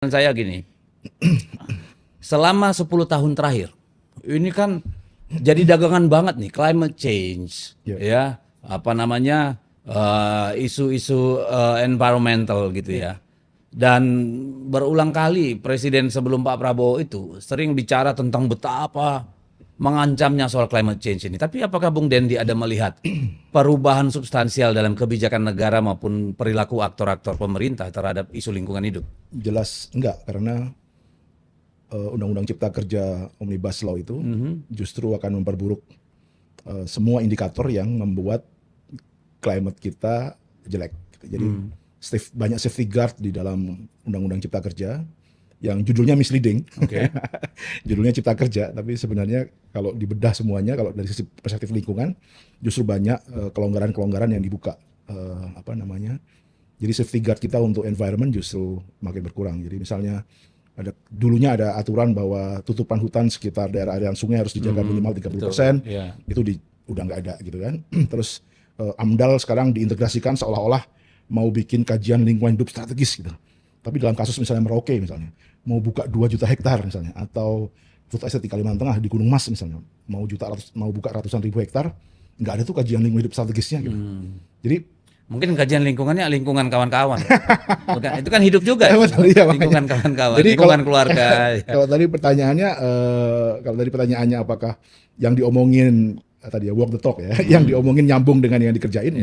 Saya gini, selama 10 tahun terakhir, ini kan jadi dagangan banget nih, climate change, ya, apa namanya, isu-isu environmental gitu ya. Dan berulang kali Presiden sebelum Pak Prabowo itu sering bicara tentang betapa mengancamnya soal climate change ini. Tapi apakah Bung Dendi ada melihat perubahan substansial dalam kebijakan negara maupun perilaku aktor-aktor pemerintah terhadap isu lingkungan hidup? Jelas enggak, karena Undang-Undang Cipta Kerja Omnibus Law itu justru akan memperburuk semua indikator yang membuat climate kita jelek. Jadi banyak safety guard di dalam Undang-Undang Cipta Kerja yang judulnya misleading. Judulnya Cipta Kerja, tapi sebenarnya kalau dibedah semuanya, kalau dari sisi perspektif lingkungan, justru banyak kelonggaran-kelonggaran yang dibuka. Jadi safety guard kita untuk environment justru makin berkurang. Jadi misalnya dulunya ada aturan bahwa tutupan hutan sekitar daerah aliran sungai harus dijaga minimal 30%. Itu udah nggak ada gitu kan. Terus AMDAL sekarang diintegrasikan seolah-olah mau bikin kajian lingkungan hidup strategis gitu. Tapi dalam kasus misalnya Merauke misalnya, mau buka 2 juta hektar misalnya, atau food estate di Kalimantan Tengah di Gunung Mas misalnya, mau buka ratusan ribu hektar, nggak ada tuh kajian lingkungan hidup strategisnya gitu. Jadi mungkin kajian lingkungannya lingkungan kawan-kawan. Itu kan hidup juga. Lingkungan kawan-kawan, jadi lingkungan keluarga. Kalau tadi pertanyaannya apakah yang diomongin tadi ya walk the talk ya, yang diomongin nyambung dengan yang dikerjain?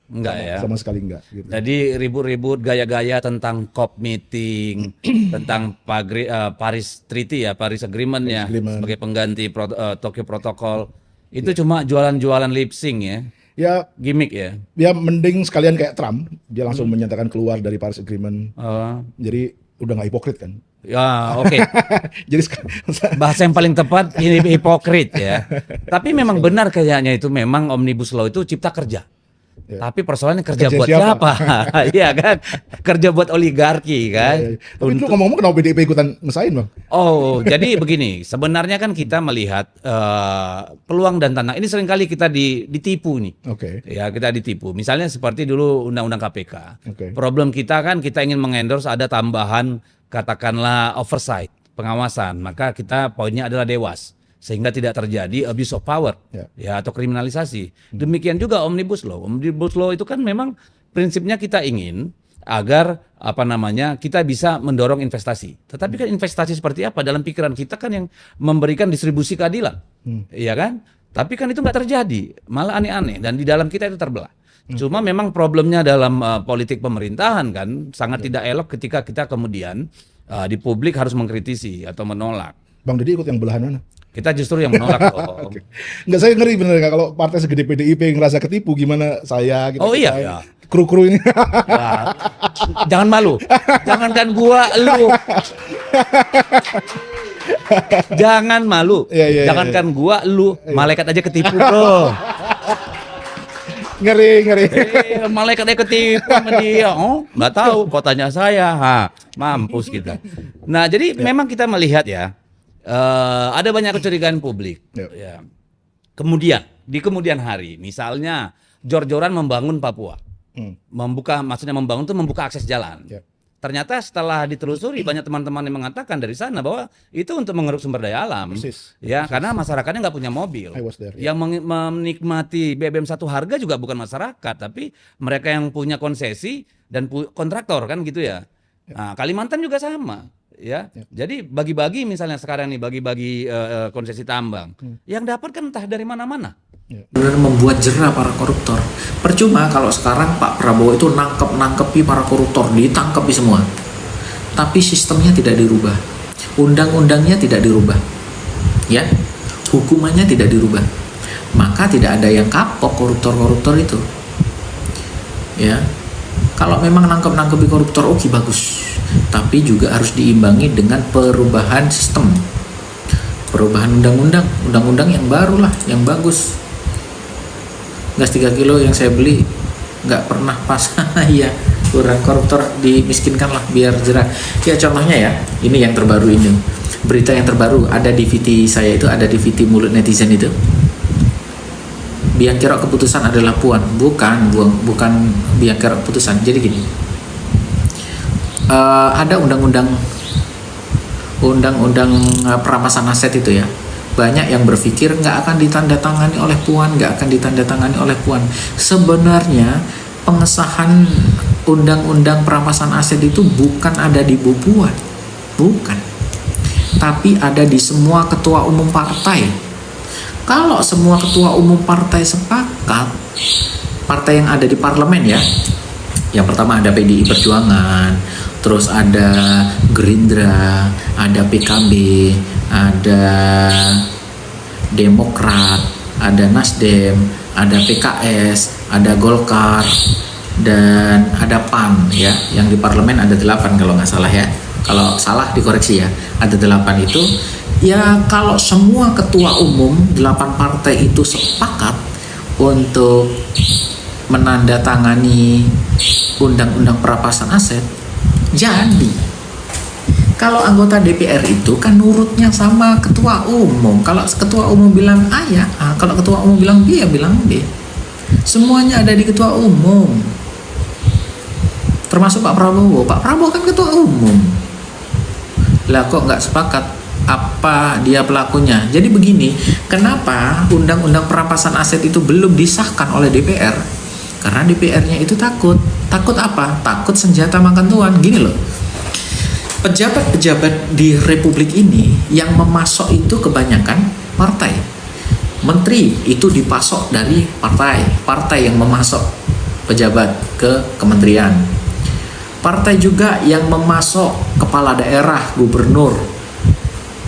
Enggak ya. Sama sekali enggak. Gitu. Jadi ribut-ribut gaya-gaya tentang COP meeting, tentang Paris Treaty ya, Paris Agreement ya, sebagai pengganti Tokyo Protocol. Itu cuma jualan-jualan lip sync ya. Ya gimmick ya. Ya mending sekalian kayak Trump, dia langsung menyatakan keluar dari Paris Agreement. Jadi udah nggak hipokrit kan? Ya oke. Jadi bahasa yang paling tepat ini hipokrit ya. Tapi memang benar kayaknya itu memang Omnibus Law itu cipta kerja. Tapi persoalannya kerja buat siapa? Iya kan? Kerja buat oligarki kan? Tapi lu ngomong-ngomong kenapa PDIP ikutan ngesain Bang? Oh, jadi begini, sebenarnya kan kita melihat peluang dan tantangan ini seringkali kita ditipu nih. Ya, kita ditipu. Misalnya seperti dulu Undang-Undang KPK. Problem kita kan kita ingin mengendorse ada tambahan katakanlah oversight, pengawasan. Maka kita poinnya adalah dewas. Sehingga tidak terjadi abuse of power ya atau kriminalisasi. Demikian juga Omnibus Law. Omnibus Law itu kan memang prinsipnya kita ingin agar kita bisa mendorong investasi. Tetapi kan investasi seperti apa dalam pikiran kita kan yang memberikan distribusi keadilan. Iya kan? Tapi kan itu nggak terjadi, malah aneh-aneh dan di dalam kita itu terbelah. Cuma memang problemnya dalam politik pemerintahan kan sangat tidak elok ketika kita kemudian di publik harus mengkritisi atau menolak. Bang Deddy ikut yang belahan mana? Kita justru yang menolak. Nggak, saya ngeri bener kalau partai segede PDIP ngerasa ketipu, gimana saya gitu. Oh iya. Kru-kru ini. Ya. Jangan malu. Jangankan gua, lu. Jangan malu. Jangankan gua, lu. Malaikat aja ketipu, bro. Ngeri. Malaikat aja ketipu sama dia. Oh, nggak tahu. Kok tanya saya? Mampus kita. Nah, jadi memang kita melihat ya. Ada banyak kecurigaan publik. Ya. Kemudian di kemudian hari, misalnya jor-joran membangun Papua, maksudnya membangun itu membuka akses jalan. Ternyata setelah ditelusuri banyak teman-teman yang mengatakan dari sana bahwa itu untuk mengeruk sumber daya alam. Ya, karena masyarakatnya nggak punya mobil. Yang menikmati BBM satu harga juga bukan masyarakat, tapi mereka yang punya konsesi dan kontraktor kan gitu ya. Nah, Kalimantan juga sama. Ya, jadi bagi-bagi misalnya sekarang nih bagi-bagi konsesi tambang, yang dapat kan entah dari mana-mana. Benar membuat jerah para koruptor. Percuma kalau sekarang Pak Prabowo itu nangkepi para koruptor, ditangkepi semua. Tapi sistemnya tidak dirubah, undang-undangnya tidak dirubah, ya, hukumannya tidak dirubah. Maka tidak ada yang kapok koruptor-koruptor itu. Ya, kalau memang nangkepi koruptor, oke bagus. Tapi juga harus diimbangi dengan perubahan sistem, perubahan undang-undang yang baru lah, yang bagus. Gas 3 kilo yang saya beli nggak pernah pas. Ya, kurang, koruptor dimiskinkan lah biar jerah. Ya contohnya ya, ini yang terbaru ini, berita yang terbaru ada di VT saya itu, ada di VT Mulut Netizen itu. Biang kerok keputusan adalah Puan, bukan biang kerok keputusan. Jadi gini. Ada undang-undang undang-undang perampasan aset itu ya, banyak yang berpikir nggak akan ditandatangani oleh Puan, nggak akan ditandatangani oleh Puan. Sebenarnya pengesahan undang-undang perampasan aset itu bukan ada di Bu Puan, bukan, tapi ada di semua ketua umum partai. Kalau semua ketua umum partai sepakat, partai yang ada di parlemen ya, yang pertama ada PDI Perjuangan, terus ada Gerindra, ada PKB, ada Demokrat, ada Nasdem, ada PKS, ada Golkar, dan ada PAN ya, yang di parlemen ada 8 kalau nggak salah ya. Kalau salah dikoreksi ya, ada 8 itu. Ya kalau semua ketua umum 8 partai itu sepakat untuk menandatangani undang-undang perampasan aset, jadi kalau anggota DPR itu kan nurutnya sama ketua umum. Kalau ketua umum bilang A ya A, kalau ketua umum bilang B ya bilang B. Semuanya ada di ketua umum. Termasuk Pak Prabowo. Pak Prabowo kan ketua umum. Lah kok nggak sepakat? Apa dia pelakunya? Jadi begini, kenapa undang-undang perampasan aset itu belum disahkan oleh DPR? Karena DPR-nya itu takut. Takut apa? Takut senjata makan tuan. Gini loh, pejabat-pejabat di Republik ini yang memasok itu kebanyakan partai. Menteri itu dipasok dari partai yang memasok pejabat ke kementerian. Partai juga yang memasok kepala daerah, gubernur,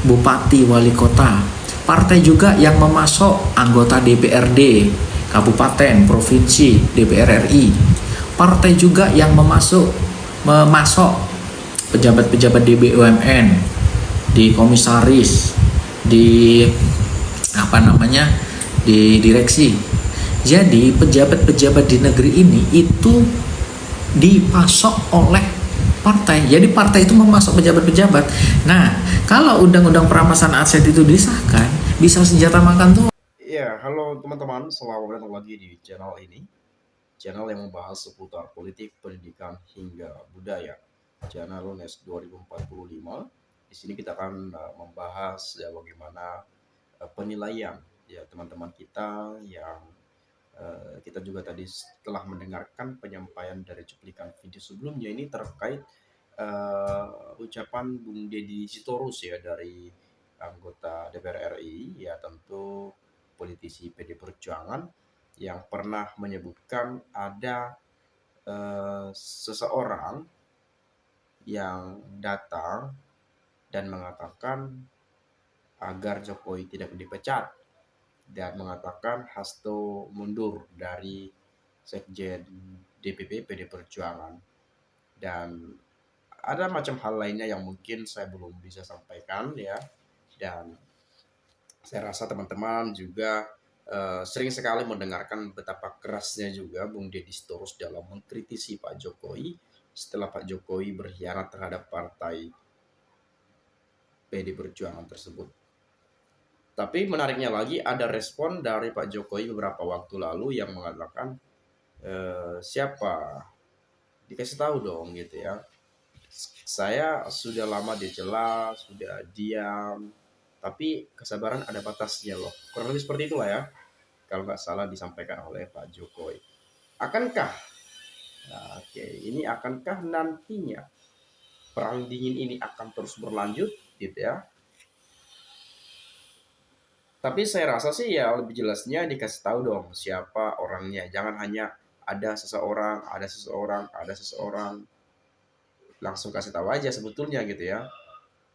bupati, wali kota. Partai juga yang memasok anggota DPRD, kabupaten, provinsi, DPR RI. Partai juga yang memasok pejabat-pejabat di BUMN, di komisaris, di di direksi. Jadi pejabat-pejabat di negeri ini itu dipasok oleh partai. Jadi partai itu memasok pejabat-pejabat. Nah, kalau undang-undang perampasan aset itu disahkan, bisa senjata makan tuh. Ya, halo teman-teman, selamat datang lagi di channel ini. Channel yang membahas seputar politik, pendidikan, hingga budaya. Channel UNES 2045. Di sini kita akan membahas ya bagaimana penilaian ya teman-teman kita yang kita juga tadi telah mendengarkan penyampaian dari cuplikan video sebelumnya ini terkait ucapan Bung Deddy Sitorus ya, dari anggota DPR RI ya, tentu politisi PD Perjuangan yang pernah menyebutkan ada seseorang yang datang dan mengatakan agar Jokowi tidak dipecat dan mengatakan Hasto mundur dari Sekjen DPP PD Perjuangan, dan ada macam hal lainnya yang mungkin saya belum bisa sampaikan ya. Dan saya rasa teman-teman juga sering sekali mendengarkan betapa kerasnya juga Bung Deddy Sitorus dalam mengkritisi Pak Jokowi setelah Pak Jokowi berkhianat terhadap partai PD Perjuangan tersebut. Tapi menariknya lagi, ada respon dari Pak Jokowi beberapa waktu lalu yang mengatakan siapa, dikasih tahu dong gitu ya. Saya sudah lama dicela, sudah diam, tapi kesabaran ada batasnya loh. Kurang lebih seperti itulah ya, kalau nggak salah disampaikan oleh Pak Jokowi. Akankah, ini akankah nantinya perang dingin ini akan terus berlanjut gitu ya? Tapi saya rasa sih ya lebih jelasnya dikasih tahu dong siapa orangnya. Jangan hanya ada seseorang, langsung kasih tahu aja sebetulnya gitu ya.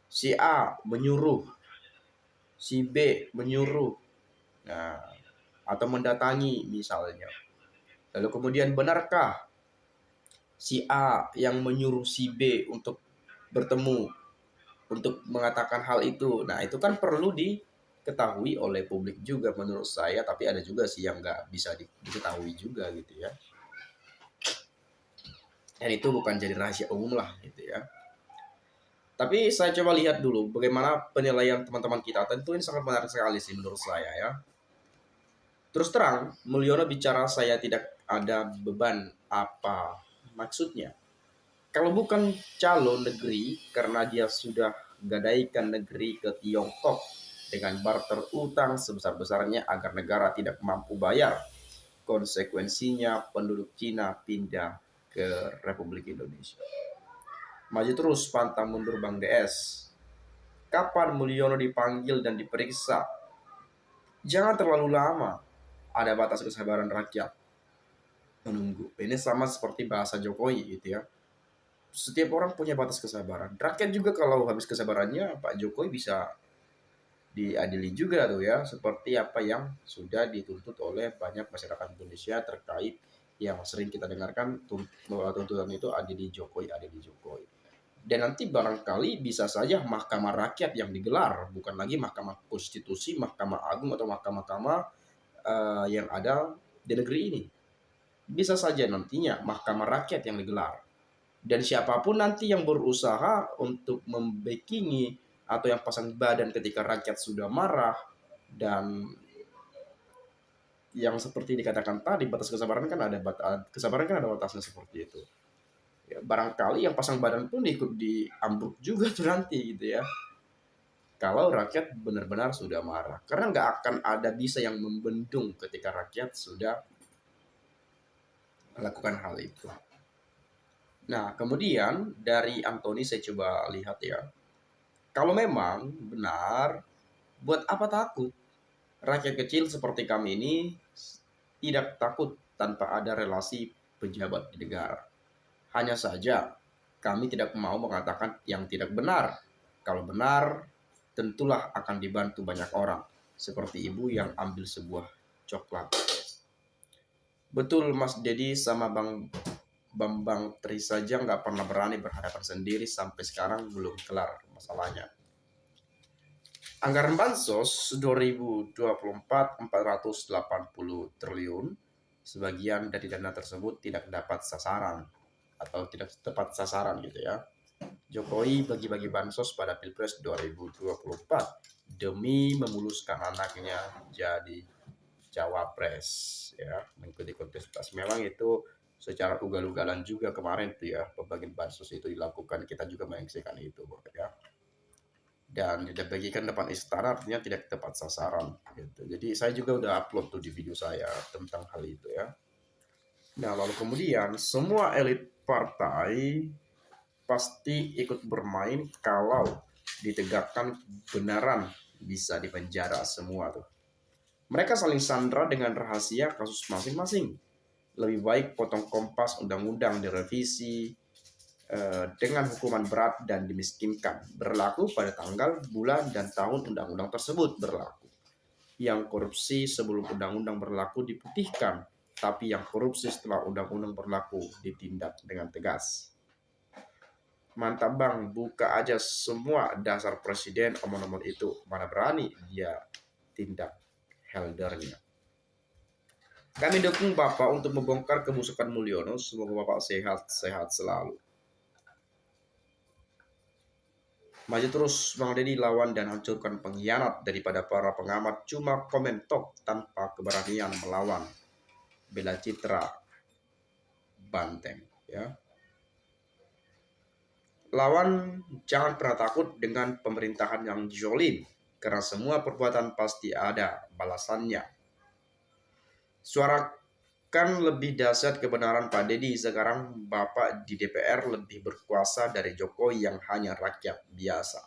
Si A menyuruh, si B menyuruh, nah, atau mendatangi misalnya. Lalu kemudian benarkah si A yang menyuruh si B untuk bertemu, untuk mengatakan hal itu? Nah itu kan perlu diketahui oleh publik juga menurut saya, tapi ada juga sih yang nggak bisa diketahui juga gitu ya. Dan itu bukan jadi rahasia umum lah gitu ya. Tapi saya coba lihat dulu bagaimana penilaian teman-teman kita. Tentu ini sangat menarik sekali sih menurut saya ya. Terus terang, Mulyono bicara saya tidak ada beban, apa maksudnya? Kalau bukan calon negeri karena dia sudah gadaikan negeri ke Tiongkok dengan barter utang sebesar-besarnya agar negara tidak mampu bayar. Konsekuensinya penduduk Cina pindah ke Republik Indonesia. Maju terus pantang mundur Bang DS. Kapan Mulyono dipanggil dan diperiksa? Jangan terlalu lama. Ada batas kesabaran rakyat menunggu. Ini sama seperti bahasa Jokowi gitu ya. Setiap orang punya batas kesabaran. Rakyat juga kalau habis kesabarannya, Pak Jokowi bisa diadili juga tuh ya, seperti apa yang sudah dituntut oleh banyak masyarakat Indonesia terkait yang sering kita dengarkan tuntutan itu adili Jokowi, adili Jokowi. Dan nanti barangkali bisa saja Mahkamah Rakyat yang digelar, bukan lagi Mahkamah Konstitusi, Mahkamah Agung atau mahkamah-mahkamah yang ada di negeri ini. Bisa saja nantinya Mahkamah Rakyat yang digelar. Dan siapapun nanti yang berusaha untuk membekingi atau yang pasang badan ketika rakyat sudah marah, dan yang seperti dikatakan tadi, batas kesabaran kan ada batasnya seperti itu. Ya, barangkali yang pasang badan pun ikut diambruk juga tuh nanti gitu ya. Kalau rakyat benar-benar sudah marah. Karena nggak akan ada bisa yang membendung ketika rakyat sudah melakukan hal itu. Nah, kemudian dari Anthony saya coba lihat ya. Kalau memang benar, buat apa takut? Rakyat kecil seperti kami ini tidak takut tanpa ada relasi pejabat di negara. Hanya saja kami tidak mau mengatakan yang tidak benar. Kalau benar, tentulah akan dibantu banyak orang. Seperti ibu yang ambil sebuah coklat. Betul Mas Dedi sama Bang Bambang Tri saja nggak pernah berani berhadapan sendiri, sampai sekarang belum kelar masalahnya. Anggaran Bansos 2024 480 triliun, sebagian dari dana tersebut tidak dapat sasaran atau tidak tepat sasaran gitu ya. Jokowi bagi-bagi bansos pada Pilpres 2024 demi memuluskan anaknya jadi cawapres ya, mengikuti kontestasi. Memang itu secara ugal-ugalan juga kemarin tuh ya, pembagian bansos itu dilakukan, kita juga menyaksikan itu ya. Dan dibagikan depan istana artinya tidak tepat sasaran gitu. Jadi saya juga udah upload tuh di video saya tentang hal itu ya. Nah, lalu kemudian semua elit partai pasti ikut bermain kalau ditegakkan kebenaran, bisa dipenjara semua tuh. Mereka saling sandra dengan rahasia kasus masing-masing. Lebih baik potong kompas undang-undang direvisi dengan hukuman berat dan dimiskinkan, berlaku pada tanggal, bulan, dan tahun undang-undang tersebut berlaku. Yang korupsi sebelum undang-undang berlaku diputihkan, tapi yang korupsi setelah undang-undang berlaku ditindak dengan tegas. Mantap Bang, buka aja semua dasar presiden omong-omong itu. Mana berani dia tindak heldernya. Kami dukung Bapak untuk membongkar kebusukan Mulyono. Semoga Bapak sehat-sehat selalu. Maju terus Bang Deddy, lawan dan hancurkan pengkhianat daripada para pengamat cuma komen tok tanpa keberanian melawan. Bela Citra Banteng ya. Lawan, jangan pernah takut dengan pemerintahan yang zalim, karena semua perbuatan pasti ada balasannya. Suarakan lebih dahsyat kebenaran Pak Deddy. Sekarang Bapak di DPR lebih berkuasa dari Jokowi yang hanya rakyat biasa.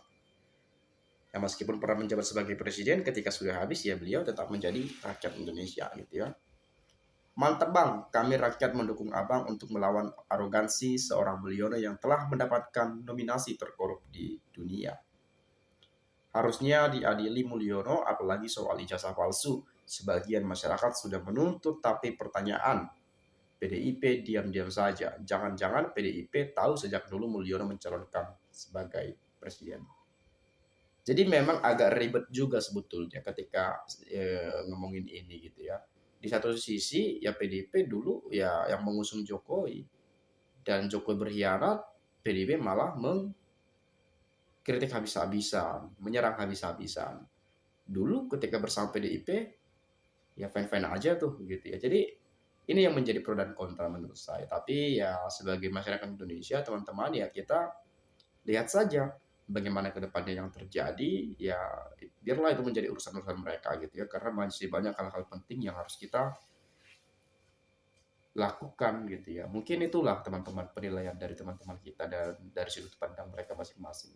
Ya, meskipun pernah menjabat sebagai presiden, ketika sudah habis ya beliau tetap menjadi rakyat Indonesia gitu ya. Mantap Bang, kami rakyat mendukung Abang untuk melawan arogansi seorang Mulyono yang telah mendapatkan nominasi terkorup di dunia. Harusnya diadili Mulyono, apalagi soal ijazah palsu. Sebagian masyarakat sudah menuntut, tapi pertanyaan, PDIP diam-diam saja. Jangan-jangan PDIP tahu sejak dulu Mulyono mencalonkan sebagai presiden. Jadi memang agak ribet juga sebetulnya ketika ngomongin ini gitu ya. Di satu sisi ya PDIP dulu ya yang mengusung Jokowi, dan Jokowi berkhianat, PDIP malah mengkritik habis-habisan, menyerang habis-habisan. Dulu ketika bersama PDIP ya fine-fine aja tuh gitu ya. Jadi ini yang menjadi pro dan kontra menurut saya. Tapi ya sebagai masyarakat Indonesia teman-teman ya kita lihat saja bagaimana ke depannya yang terjadi, ya biarlah itu menjadi urusan-urusan mereka gitu ya, karena masih banyak hal-hal penting yang harus kita lakukan gitu ya. Mungkin itulah teman-teman penilaian dari teman-teman kita dan dari sudut pandang mereka masing-masing.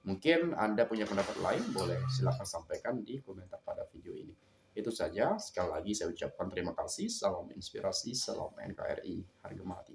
Mungkin Anda punya pendapat lain, boleh silakan sampaikan di komentar pada video ini. Itu saja, sekali lagi saya ucapkan terima kasih, salam inspirasi, salam NKRI, harga mati.